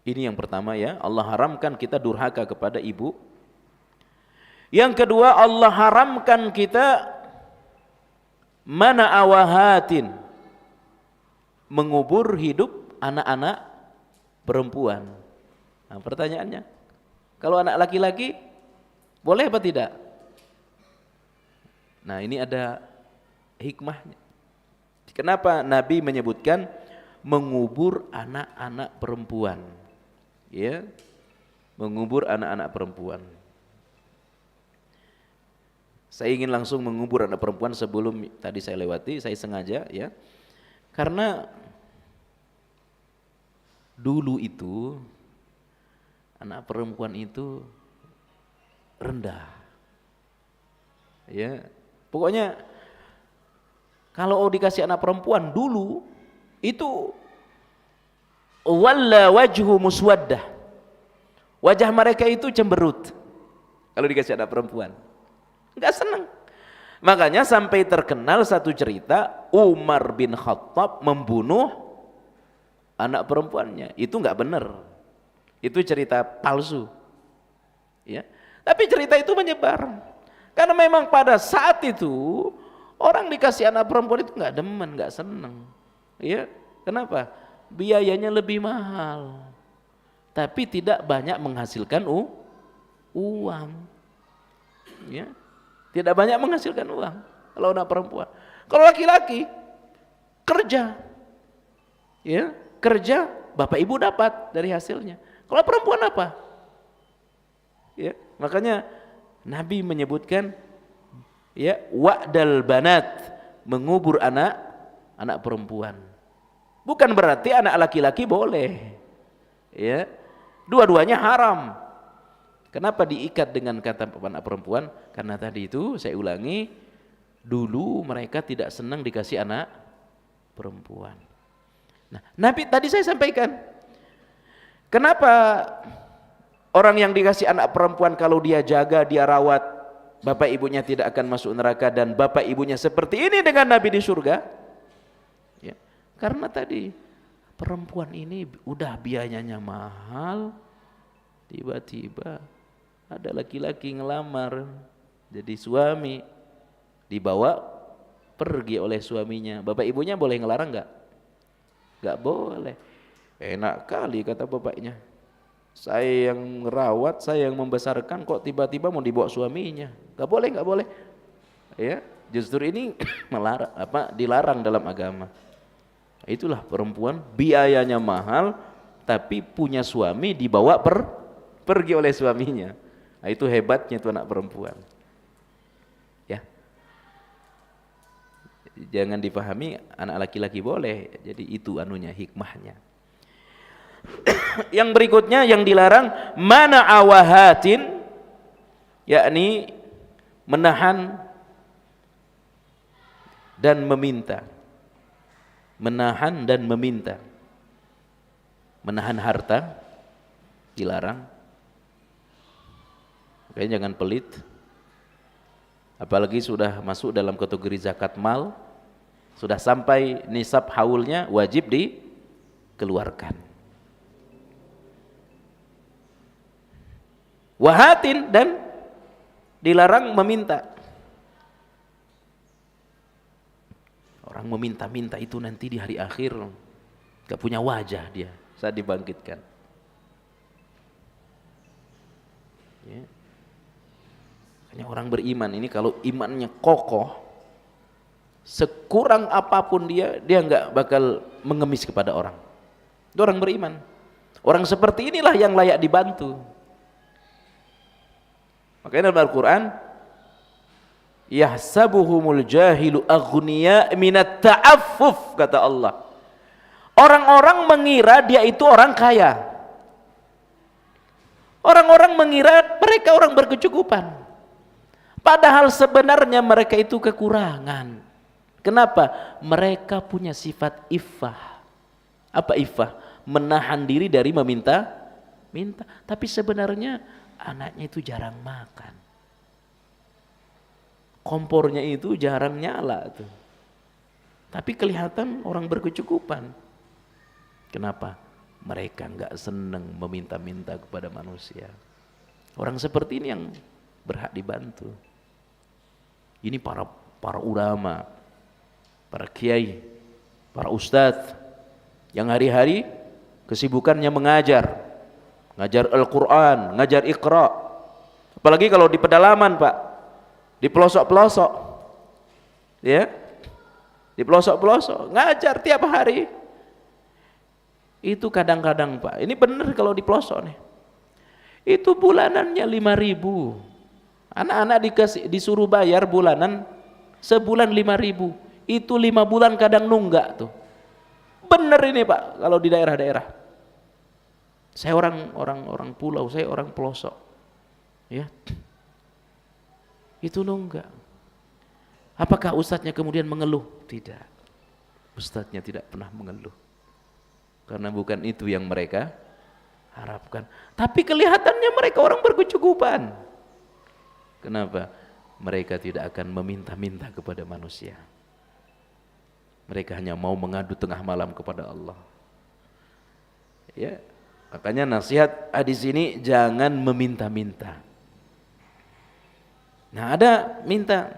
Ini yang pertama ya, Allah haramkan kita durhaka kepada ibu. Yang kedua, Allah haramkan kita mana awahatin, mengubur hidup anak-anak perempuan. Nah, pertanyaannya, kalau anak laki-laki boleh apa tidak? Nah, ini ada hikmahnya. Kenapa Nabi menyebutkan mengubur anak-anak perempuan? Ya, mengubur anak-anak perempuan. Saya ingin langsung mengubur anak perempuan sebelum tadi saya lewati, saya sengaja ya. Karena dulu itu anak perempuan itu rendah. Ya. Pokoknya kalau dikasih anak perempuan dulu itu walla wajhu muswaddah. Wajah mereka itu cemberut kalau dikasih anak perempuan. Enggak senang. Makanya sampai terkenal satu cerita, Umar bin Khattab membunuh anak perempuannya. Itu enggak benar. Itu cerita palsu. Ya. Tapi cerita itu menyebar. Karena memang pada saat itu orang dikasih anak perempuan itu enggak demen, enggak senang. Ya. Kenapa? Biayanya lebih mahal. Tapi tidak banyak menghasilkan uang. Ya. Tidak banyak menghasilkan uang kalau anak perempuan. Kalau laki-laki kerja, ya kerja, bapak ibu dapat dari hasilnya. Kalau perempuan apa? Ya, makanya Nabi menyebutkan ya wa'dal banat, mengubur anak perempuan. Bukan berarti anak laki-laki boleh. Ya, dua-duanya haram. Kenapa diikat dengan kata anak perempuan? Karena tadi itu saya ulangi, dulu mereka tidak senang dikasih anak perempuan. Nah, Nabi tadi saya sampaikan, kenapa orang yang dikasih anak perempuan kalau dia jaga, dia rawat, bapak ibunya tidak akan masuk neraka dan bapak ibunya seperti ini dengan Nabi di surga? Ya, karena tadi perempuan ini udah biayanya mahal, tiba-tiba ada laki-laki ngelamar jadi suami, dibawa pergi oleh suaminya. Bapak ibunya boleh ngelarang enggak? Enggak boleh. Enak kali kata bapaknya. Saya yang ngerawat, saya yang membesarkan, kok tiba-tiba mau dibawa suaminya? Enggak boleh, enggak boleh. Ya, justru ini dilarang dalam agama. Itulah perempuan biayanya mahal tapi punya suami dibawa pergi oleh suaminya. Nah, itu hebatnya itu anak perempuan. Ya. Jangan dipahami anak laki-laki boleh. Jadi itu anunya, hikmahnya. Yang berikutnya yang dilarang mana awahatin, yakni menahan dan meminta. Menahan dan meminta. Menahan harta dilarang. Makanya jangan pelit. Apalagi sudah masuk dalam kategori zakat mal, sudah sampai nisab haulnya, wajib dikeluarkan. Wahatin dan dilarang meminta. Orang meminta-minta itu nanti di hari akhir gak punya wajah dia saat dibangkitkan. Ya. Hanya orang beriman ini kalau imannya kokoh, sekurang apapun dia nggak bakal mengemis kepada orang. Itu orang beriman. Orang seperti inilah yang layak dibantu. Makanya dalam Al-Quran, yahsabuhumul jahilu aghniya minat ta'affuf, kata Allah. Orang-orang mengira dia itu orang kaya. Orang-orang mengira mereka orang berkecukupan. Padahal sebenarnya mereka itu kekurangan. Kenapa? Mereka punya sifat iffah. Apa iffah? Menahan diri dari minta. Tapi sebenarnya anaknya itu jarang makan. Kompornya itu jarang nyala tuh. Tapi kelihatan orang berkecukupan. Kenapa? Mereka enggak senang meminta-minta kepada manusia. Orang seperti ini yang berhak dibantu. Ini para ulama, para kiai, para ustadz yang hari-hari kesibukannya mengajar Al-Quran, ngajar Iqra. Apalagi kalau di pedalaman Pak, di pelosok-pelosok, ya, di pelosok-pelosok ngajar tiap hari. Itu kadang-kadang Pak, ini benar kalau di pelosok nih, itu bulanannya 5.000. Anak-anak disuruh bayar bulanan, sebulan 5.000. Itu 5 bulan kadang nunggak tuh. Bener ini Pak, kalau di daerah-daerah. Saya orang pulau, saya orang pelosok, ya. Itu nunggak. Apakah ustadznya kemudian mengeluh? Tidak. Ustadznya tidak pernah mengeluh. Karena bukan itu yang mereka harapkan. Tapi kelihatannya mereka orang berkecukupan. Kenapa? Mereka tidak akan meminta-minta kepada manusia. Mereka hanya mau mengadu tengah malam kepada Allah. Ya, makanya nasihat hadis ini jangan meminta-minta. Nah, ada minta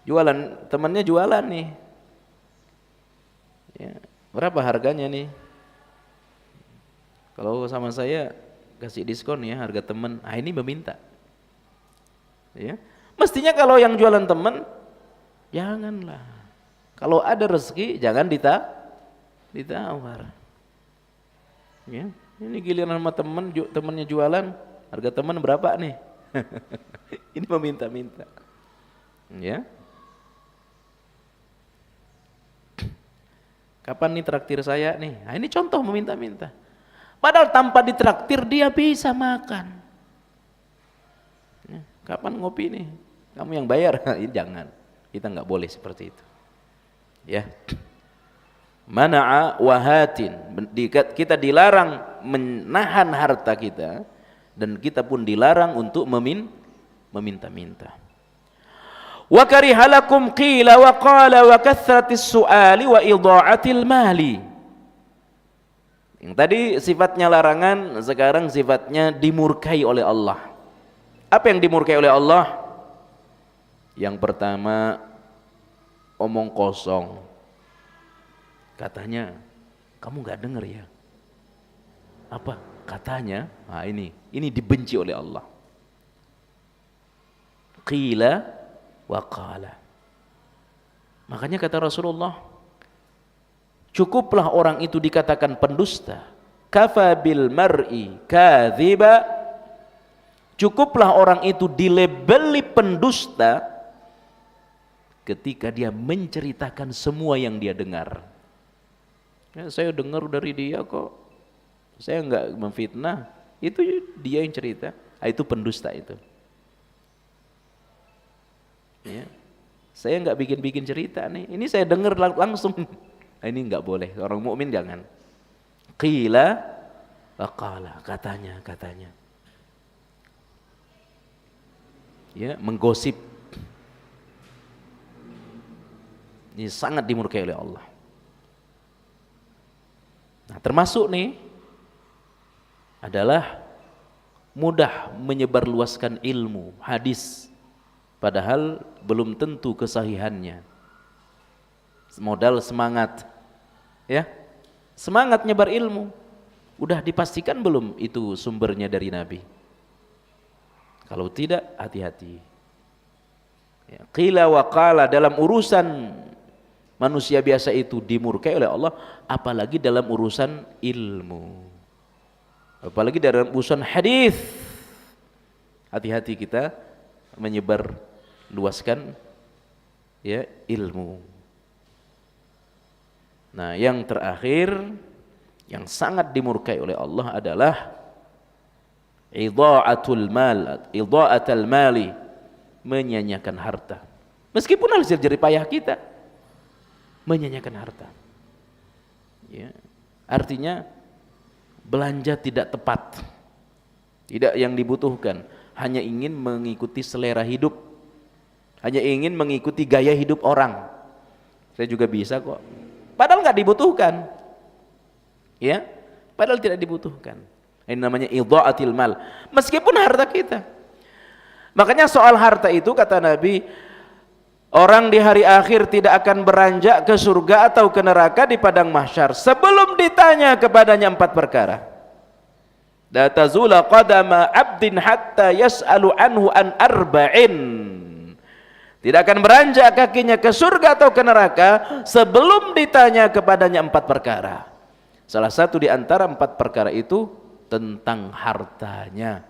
jualan, temannya jualan nih. Ya, berapa harganya nih? Kalau sama saya kasih diskon ya harga teman. Ah, ini meminta. Ya, mestinya kalau yang jualan teman janganlah. Kalau ada rezeki jangan ditawar. Ya, ini giliran sama temannya jualan, harga teman berapa nih? Ini meminta-minta. Ya. Kapan nih traktir saya nih? Nah, ini contoh meminta-minta. Padahal tanpa ditraktir dia bisa makan. Ya, kapan ngopi nih? Kamu yang bayar? Jangan. Kita nggak boleh seperti itu. Ya. Mana'a wahatin. Kita dilarang menahan harta kita dan kita pun dilarang untuk meminta-minta. Wa karihalakum qila wa qala wa kathratis su'ali wa idha'atil mali. Yang tadi sifatnya larangan, sekarang sifatnya dimurkai oleh Allah. Apa yang dimurkai oleh Allah? Yang pertama, omong kosong. Katanya, kamu gak dengar ya? Apa? Katanya, nah ini dibenci oleh Allah. Qila wa qala. Makanya kata Rasulullah, cukuplah orang itu dikatakan pendusta. Kafa bil mar'i kadhiba. Cukuplah orang itu dilabeli pendusta ketika dia menceritakan semua yang dia dengar. Ya, saya dengar dari dia kok. Saya enggak memfitnah. Itu dia yang cerita. Itu pendusta itu. Ya. Saya enggak bikin-bikin cerita nih. Ini saya dengar langsung. Ini enggak boleh. Orang mukmin jangan. Qila wa qala, katanya. Ya, menggosip. Ini sangat dimurkai oleh Allah. Nah, termasuk nih adalah mudah menyebarluaskan ilmu hadis padahal belum tentu kesahihannya. Modal semangat, ya, semangat nyebar ilmu, udah dipastikan belum itu sumbernya dari Nabi? Kalau tidak, hati-hati. Ya, qila wa qala dalam urusan manusia biasa itu dimurkai oleh Allah, apalagi dalam urusan ilmu, apalagi dalam urusan hadis. Hati-hati kita menyebar luaskan ya ilmu. Nah, yang terakhir yang sangat dimurkai oleh Allah adalah idha'atul mali, menyanyiakan harta. Meskipun hasil jerih payah kita, menyanyiakan harta. Ya. Artinya belanja tidak tepat, tidak yang dibutuhkan, hanya ingin mengikuti selera hidup, hanya ingin mengikuti gaya hidup orang. Saya juga bisa kok, padahal nggak dibutuhkan, ya, padahal tidak dibutuhkan. Ini namanya idha'atil mal. Meskipun harta kita, Makanya soal harta itu kata Nabi, orang di hari akhir tidak akan beranjak ke surga atau ke neraka di padang mahsyar sebelum ditanya kepadanya 4 perkara. La tazula qadama 'abdin hatta yas'alu anhu an arba'in. Tidak akan beranjak kakinya ke surga atau ke neraka sebelum ditanya kepadanya 4 perkara. Salah satu di antara 4 perkara itu tentang hartanya.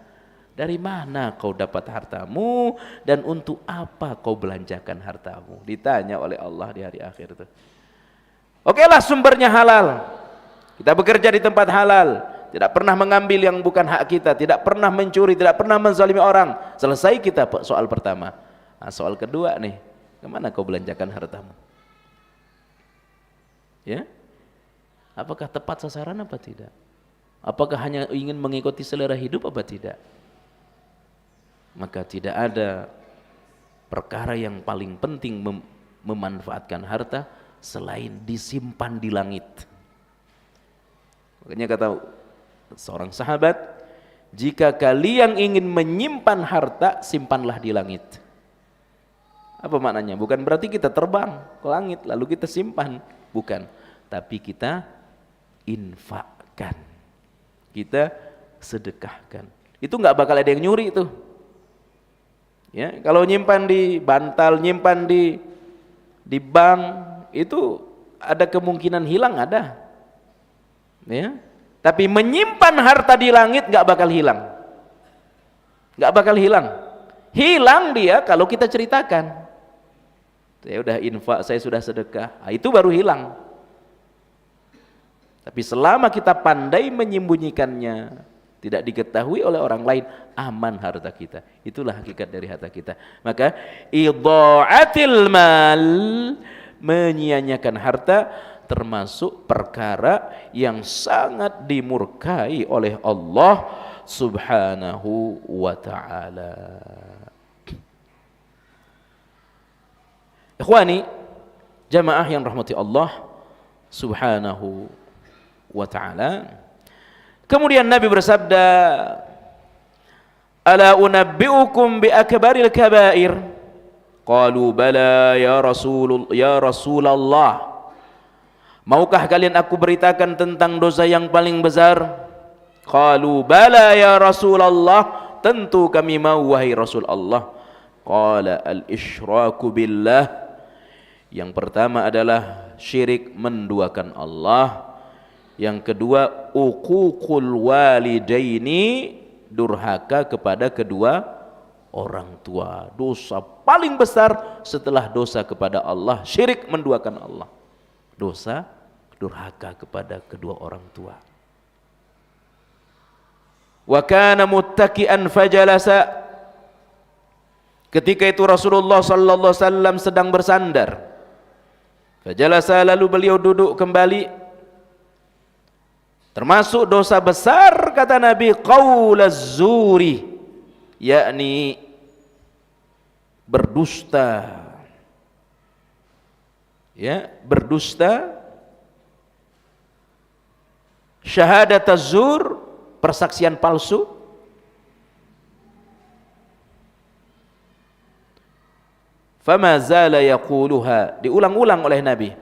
Dari mana kau dapat hartamu dan untuk apa kau belanjakan hartamu? Ditanya oleh Allah di hari akhir itu. Oke lah, sumbernya halal. Kita bekerja di tempat halal, tidak pernah mengambil yang bukan hak kita, tidak pernah mencuri, tidak pernah menzalimi orang. Selesai kita soal pertama. Nah, soal kedua nih, kemana kau belanjakan hartamu? Ya? Apakah tepat sasaran apa tidak? Apakah hanya ingin mengikuti selera hidup apa tidak? Maka tidak ada perkara yang paling penting memanfaatkan harta selain disimpan di langit. Makanya kata seorang sahabat, jika kalian ingin menyimpan harta, simpanlah di langit. Apa maknanya? Bukan berarti kita terbang ke langit lalu kita simpan, bukan. Tapi kita infakkan, kita sedekahkan. Itu nggak bakal ada yang nyuri itu. Ya, kalau nyimpan di bantal, nyimpan di bank, itu ada kemungkinan hilang, ada. Ya. Tapi menyimpan harta di langit nggak bakal hilang. Nggak bakal hilang. Hilang dia kalau kita ceritakan. Saya udah infak, saya sudah sedekah. Nah, itu baru hilang. Tapi selama kita pandai menyembunyikannya, tidak diketahui oleh orang lain, aman harta kita. Itulah hakikat dari harta kita. Maka idha'atil mal, menyia-nyiakan harta termasuk perkara yang sangat dimurkai oleh Allah Subhanahu wa ta'ala. Ikhwani, jamaah yang rahmati Allah Subhanahu wa ta'ala. Kemudian Nabi bersabda, ala unabbi'ukum bi akbaril kabair? Qalu bala ya Rasulullah. Maukah kalian aku beritakan tentang dosa yang paling besar? Qalu bala ya Rasulullah, tentu kami mau wahai Rasulullah. Qala al-isyraku billah. Yang pertama adalah syirik, menduakan Allah. Yang kedua, uququl walidaini, durhaka kepada kedua orang tua. Dosa paling besar setelah dosa kepada Allah, syirik, menduakan Allah. Dosa durhaka kepada kedua orang tua. Wa kana muttaki'an fajalasa. Ketika itu Rasulullah sallallahu alaihi wasallam sedang bersandar. Fajalasa, lalu beliau duduk kembali. Termasuk dosa besar kata Nabi, qaulaz zuri, yakni berdusta. Ya, berdusta. Syahadataz zur, persaksian palsu. Fama zala yaquluha, diulang-ulang oleh Nabi.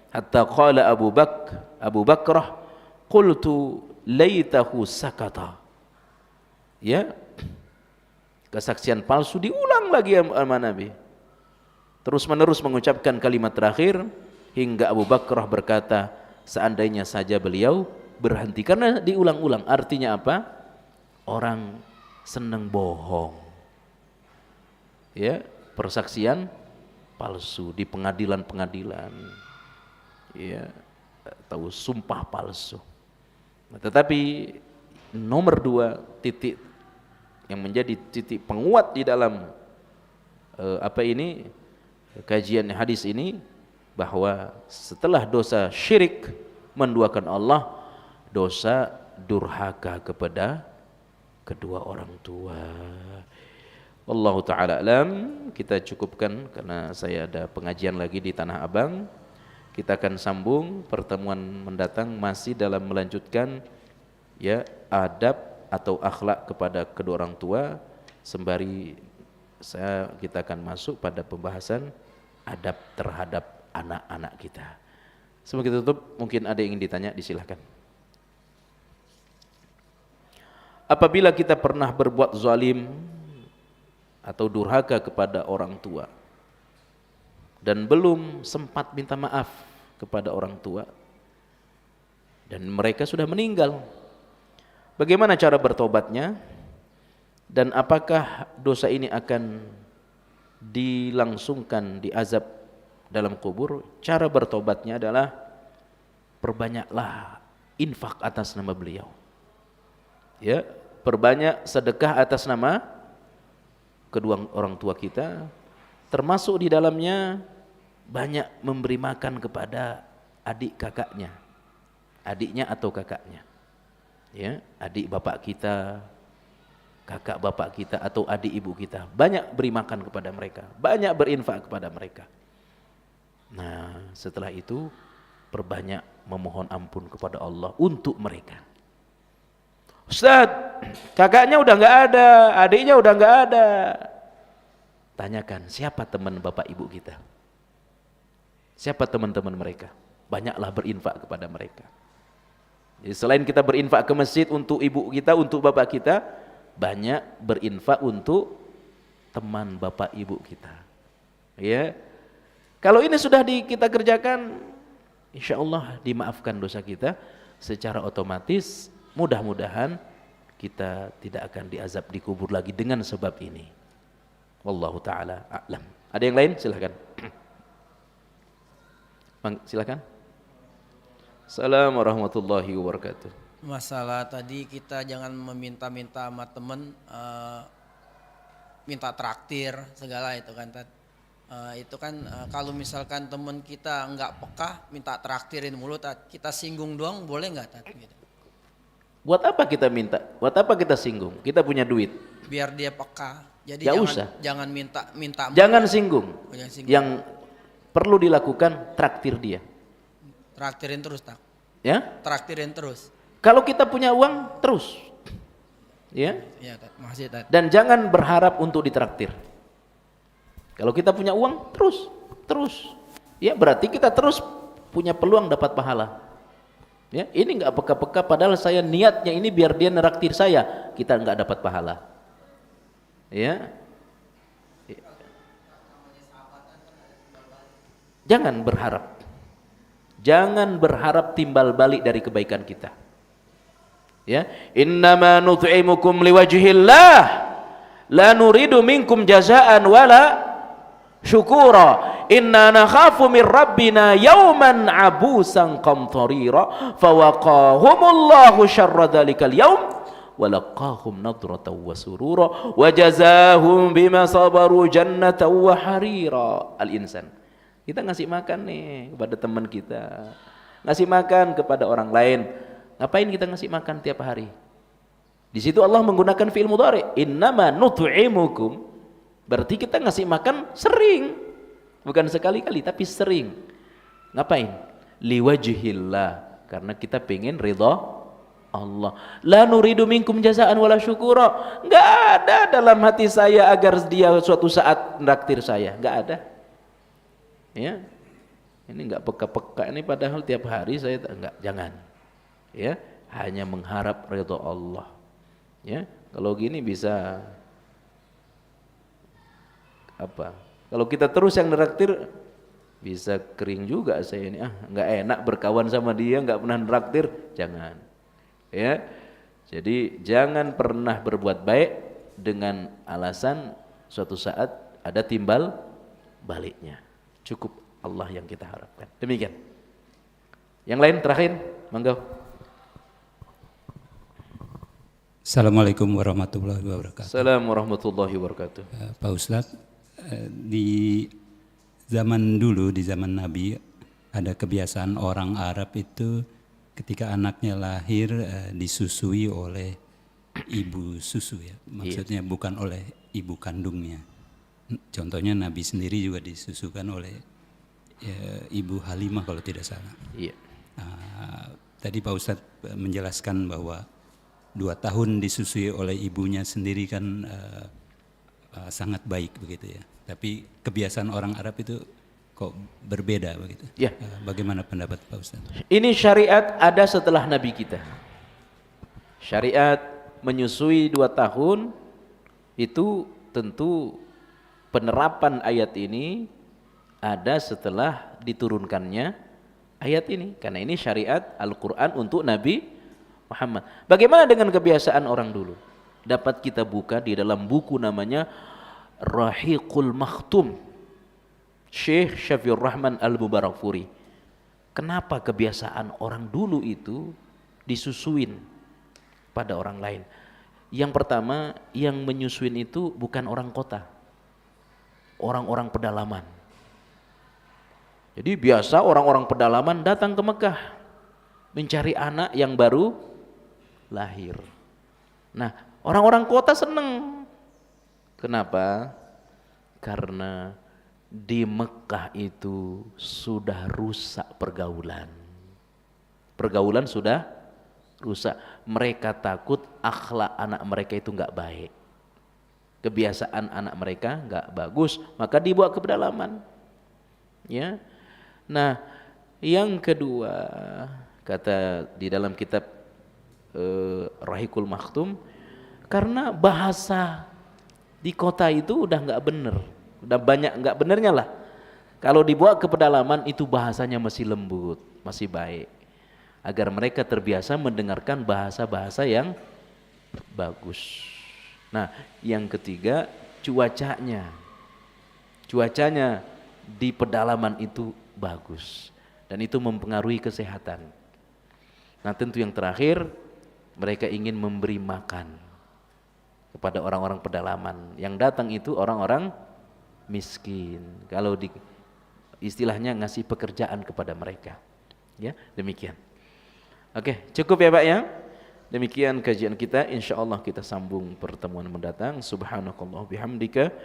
Hatta qala Abu Bakrah, qultu laitahu sakata. Ya, kesaksian palsu diulang lagi sama Nabi. Terus menerus mengucapkan kalimat terakhir hingga Abu Bakrah berkata, seandainya saja beliau berhenti, karena diulang-ulang. Artinya apa? Orang senang bohong. Ya, persaksian palsu di pengadilan-pengadilan. Ya, tahu sumpah palsu. Tetapi nomor 2 titik yang menjadi titik penguat di dalam kajian hadis ini, bahwa setelah dosa syirik, menduakan Allah, dosa durhaka kepada kedua orang tua. Wallahu ta'ala alam. Kita cukupkan karena saya ada pengajian lagi di Tanah Abang. Kita akan sambung pertemuan mendatang masih dalam melanjutkan ya adab atau akhlak kepada kedua orang tua, sembari kita akan masuk pada pembahasan adab terhadap anak-anak kita. Sebelum kita tutup, mungkin ada yang ingin ditanya, disilahkan. Apabila kita pernah berbuat zalim atau durhaka kepada orang tua dan belum sempat minta maaf kepada orang tua dan mereka sudah meninggal, bagaimana cara bertobatnya dan apakah dosa ini akan dilangsungkan diazab dalam kubur? Cara bertobatnya adalah perbanyaklah infak atas nama beliau. Ya, perbanyak sedekah atas nama kedua orang tua kita, termasuk di dalamnya banyak memberi makan kepada adik kakaknya, adiknya atau kakaknya. Ya, adik bapak kita, kakak bapak kita atau adik ibu kita, banyak beri makan kepada mereka, banyak berinfak kepada mereka. Nah, setelah itu perbanyak memohon ampun kepada Allah untuk mereka. Ustaz, kakaknya udah nggak ada, adiknya udah nggak ada. Tanyakan siapa teman bapak ibu kita, siapa teman-teman mereka. Banyaklah berinfak kepada mereka. Jadi selain kita berinfak ke masjid untuk ibu kita, untuk bapak kita, banyak berinfak untuk teman bapak ibu kita. Ya, kalau ini sudah kita kerjakan, insya Allah dimaafkan dosa kita secara otomatis. Mudah-mudahan kita tidak akan diazab di kubur lagi dengan sebab ini. Wallahu ta'ala a'lam. Ada yang lain? Silakan. Silakan. Assalamualaikum warahmatullahi wabarakatuh. Masalah tadi kita jangan meminta-minta sama temen, minta traktir segala itu kan, Tat. Itu kan kalau misalkan temen kita nggak peka minta traktirin mulu, Tat. Kita singgung doang boleh nggak, Tat? Gitu. Buat apa kita minta? Buat apa kita singgung? Kita punya duit. Biar dia peka. Jadi jangan minta. Jangan singgung. Jangan singgung. Yang perlu dilakukan traktir dia. Traktirin terus, Tak. Ya? Traktirin terus. Kalau kita punya uang, terus. Ya? Iya, Tat. Makasih, Tat. Dan jangan berharap untuk ditraktir. Kalau kita punya uang, terus. Ya, berarti kita terus punya peluang dapat pahala. Ya, ini nggak peka-peka padahal saya niatnya ini biar dia neraktir saya, kita nggak dapat pahala. Ya. Jangan berharap timbal balik dari kebaikan kita. Ya, innama nut'imukum liwajhillah la nuridu minkum jazaan wala syukura. Inna nakhafu min rabbina yawman abusan qamtarira fawaqahumullahu syarra dzalikal yawm wa laqahum nadratan wa surura wa jazaahum bima sabaru jannatan wa harira. Al-insan. Kita ngasih makan nih kepada teman kita, ngasih makan kepada orang lain. Ngapain kita ngasih makan tiap hari? Di situ Allah menggunakan fi'il mudhari, innama nut'imukum. Berarti kita ngasih makan sering. Bukan sekali-kali tapi sering. Ngapain? Liwajhillah, karena kita pengen ridha Allah. La nuridu minkum jazaan wala syukura. Enggak ada dalam hati saya agar dia suatu saat nraktir saya, enggak ada. Ya. Ini enggak peka-peka ini padahal tiap hari saya enggak, jangan. Ya, hanya mengharap ridha Allah. Ya, kalau gini bisa apa? Kalau kita terus yang neraktir bisa kering juga saya ini. Nggak enak berkawan sama dia, nggak pernah neraktir, jangan. Ya, jadi jangan pernah berbuat baik dengan alasan suatu saat ada timbal baliknya. Cukup Allah yang kita harapkan. Demikian. Yang lain terakhir, monggo. Assalamualaikum warahmatullahi wabarakatuh. Assalamualaikum warahmatullahi wabarakatuh. Pak Ustadz, di zaman dulu, di zaman Nabi, ada kebiasaan orang Arab itu ketika anaknya lahir disusui oleh ibu susu ya, maksudnya bukan oleh ibu kandungnya. Contohnya Nabi sendiri juga disusukan oleh Ibu Halimah kalau tidak salah. Iya. Tadi Pak Ustadz menjelaskan bahwa 2 tahun disusui oleh ibunya sendiri kan sangat baik begitu ya. Tapi kebiasaan orang Arab itu kok berbeda begitu. Ya. Bagaimana pendapat Pak Ustaz? Ini syariat ada setelah Nabi kita. Syariat menyusui 2 tahun itu tentu penerapan ayat ini ada setelah diturunkannya ayat ini. Karena ini syariat Al-Quran untuk Nabi Muhammad. Bagaimana dengan kebiasaan orang dulu? Dapat kita buka di dalam buku namanya Rahiqul Makhtum, Syekh Syafiur Rahman Al-Mubarakfuri. Kenapa kebiasaan orang dulu itu disusuin pada orang lain? Yang pertama, yang menyusuin itu bukan orang kota, orang-orang pedalaman. Jadi biasa orang-orang pedalaman datang ke Mekah mencari anak yang baru lahir. Nah, orang-orang kota seneng. Kenapa? Karena di Mekah itu sudah rusak pergaulan. Pergaulan sudah rusak. Mereka takut akhlak anak mereka itu enggak baik. Kebiasaan anak mereka enggak bagus, maka dibawa ke pedalaman. Ya. Nah, yang kedua, kata di dalam kitab Rahiqul Makhtum, karena bahasa di kota itu udah nggak bener, udah banyak nggak benernya lah. Kalau dibawa ke pedalaman itu bahasanya masih lembut, masih baik, agar mereka terbiasa mendengarkan bahasa-bahasa yang bagus. Nah, yang ketiga, cuacanya di pedalaman itu bagus dan itu mempengaruhi kesehatan. Nah, tentu yang terakhir, mereka ingin memberi makan kepada orang-orang pedalaman. Yang datang itu orang-orang miskin. Kalau di istilahnya ngasih pekerjaan kepada mereka. Ya, demikian. Oke, cukup ya Pak ya. Demikian kajian kita. Insyaallah kita sambung pertemuan mendatang. Subhanakallah bihamdika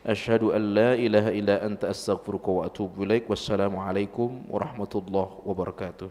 asyhadu an la ilaha illa anta astaghfiruka wa atubu ilaik. Wassalamualaikum warahmatullahi wabarakatuh.